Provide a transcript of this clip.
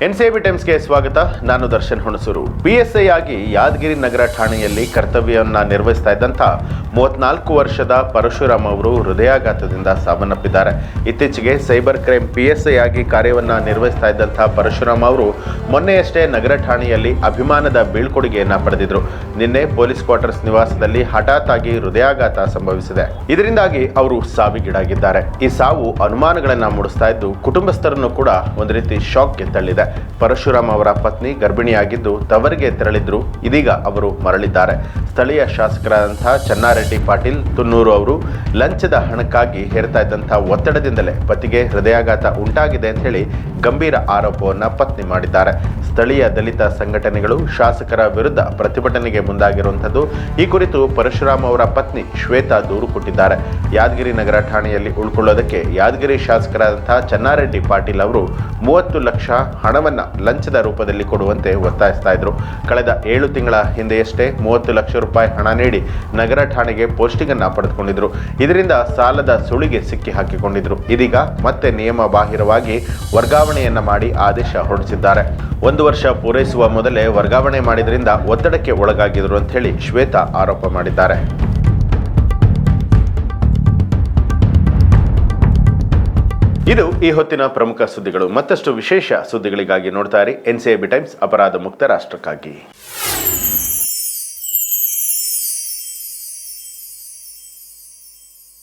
NCB ಟೈಮ್ಸ್ಗೆ ಸ್ವಾಗತ. ನಾನು Darshan Hunsur. PSI ಆಗಿ ಯಾದಗಿರಿ ನಗರ ಠಾಣೆಯಲ್ಲಿ ಕರ್ತವ್ಯವನ್ನ ನಿರ್ವಹಿಸ್ತಾ ಇದ್ದಂಥ 34 ವರ್ಷದ ಪರಶುರಾಮ್ ಅವರು ಹೃದಯಾಘಾತದಿಂದ ಸಾವನ್ನಪ್ಪಿದ್ದಾರೆ. ಇತ್ತೀಚೆಗೆ ಸೈಬರ್ ಕ್ರೈಮ್ ಪಿಎಸ್ಐ ಆಗಿ ಕಾರ್ಯವನ್ನ ನಿರ್ವಹಿಸ್ತಾ ಇದ್ದಂಥ ಪರಶುರಾಮ್ ಅವರು ಮೊನ್ನೆಯಷ್ಟೇ ನಗರ ಠಾಣೆಯಲ್ಲಿ ಅಭಿಮಾನದ ಬೀಳ್ಕೊಡುಗೆಯನ್ನ ಪಡೆದಿದ್ರು. ನಿನ್ನೆ ಪೊಲೀಸ್ ಕ್ವಾರ್ಟರ್ಸ್ ನಿವಾಸದಲ್ಲಿ ಹಠಾತ್ ಆಗಿ ಹೃದಯಾಘಾತ ಸಂಭವಿಸಿದೆ. ಇದರಿಂದಾಗಿ ಅವರು ಸಾವಿಗೀಡಾಗಿದ್ದಾರೆ. ಈ ಸಾವು ಅನುಮಾನಗಳನ್ನ ಮೂಡಿಸ್ತಾ ಇದ್ದು ಕುಟುಂಬಸ್ಥರನ್ನು ಕೂಡ ಒಂದು ರೀತಿ ಶಾಕ್ಗೆ ತಳ್ಳಿದೆ. ಪರಶುರಾಮ್ ಅವರ ಪತ್ನಿ ಗರ್ಭಿಣಿಯಾಗಿದ್ದು ತವರಿಗೆ ತೆರಳಿದ್ರು. ಇದೀಗ ಅವರು ಮರಳಿದ್ದಾರೆ. ಸ್ಥಳೀಯ ಶಾಸಕರಾದಂತಹ ಚನ್ನಾರೆಡ್ಡಿ ಪಾಟೀಲ್ ತುನ್ನೂರು ಅವರು ಲಂಚದ ಹಣಕ್ಕಾಗಿ ಹೇರ್ತಾ ಇದ್ದಂತಹ ಒತ್ತಡದಿಂದಲೇ ಪತಿಗೆ ಹೃದಯಾಘಾತ ಉಂಟಾಗಿದೆ ಅಂತ ಹೇಳಿ ಗಂಭೀರ ಆರೋಪವನ್ನು ಪತ್ನಿ ಮಾಡಿದ್ದಾರೆ. ಸ್ಥಳೀಯ ದಲಿತ ಸಂಘಟನೆಗಳು ಶಾಸಕರ ವಿರುದ್ಧ ಪ್ರತಿಭಟನೆಗೆ ಮುಂದಾಗಿರುವಂಥದ್ದು. ಈ ಕುರಿತು ಪರಶುರಾಮ್ ಅವರ ಪತ್ನಿ ಶ್ವೇತಾ ದೂರು ಕೊಟ್ಟಿದ್ದಾರೆ. ಯಾದಗಿರಿ ನಗರ ಠಾಣೆಯಲ್ಲಿ ಉಳ್ಕೊಳ್ಳೋದಕ್ಕೆ ಯಾದಗಿರಿ ಶಾಸಕರಾದಂತಹ ಚನ್ನಾರೆಡ್ಡಿ ಪಾಟೀಲ್ ಅವರು 30 ಲಕ್ಷ ಹಣವನ್ನು ಲಂಚದ ರೂಪದಲ್ಲಿ ಕೊಡುವಂತೆ ಒತ್ತಾಯಿಸ್ತಾ ಇದ್ರು. ಕಳೆದ 7 ತಿಂಗಳ ಹಿಂದೆಯಷ್ಟೇ 30 ಲಕ್ಷ ರೂಪಾಯಿ ಹಣ ನೀಡಿ ನಗರ ಠಾಣೆಗೆ ಪೋಸ್ಟಿಂಗ್ ಅನ್ನು ಪಡೆದುಕೊಂಡಿದ್ರು. ಇದರಿಂದ ಸಾಲದ ಸುಳಿಗೆ ಸಿಕ್ಕಿ ಹಾಕಿಕೊಂಡಿದ್ರು. ಇದೀಗ ಮತ್ತೆ ನಿಯಮ ಬಾಹಿರವಾಗಿ ವರ್ಗಾವಣೆಯನ್ನ ಮಾಡಿ ಆದೇಶ ಹೊರಡಿಸಿದ್ದಾರೆ. 1 ವರ್ಷ ಪೂರೈಸುವ ಮೊದಲೇ ವರ್ಗಾವಣೆ ಮಾಡಿದ್ರಿಂದ ಒತ್ತಡಕ್ಕೆ ಒಳಗಾಗಿದ್ರು ಅಂತ ಹೇಳಿ ಶ್ವೇತಾ ಆರೋಪ ಮಾಡಿದ್ದಾರೆ. ಇದು ಈ ಹೊತ್ತಿನ ಪ್ರಮುಖ ಸುದ್ದಿಗಳು. ಮತ್ತಷ್ಟು ವಿಶೇಷ ಸುದ್ದಿಗಳಿಗಾಗಿ ನೋಡ್ತಾ ಇರಿ ಎನ್ಸಿಬಿ ಟೈಮ್ಸ್, ಅಪರಾಧ ಮುಕ್ತ ರಾಷ್ಟ್ರಕ್ಕಾಗಿ.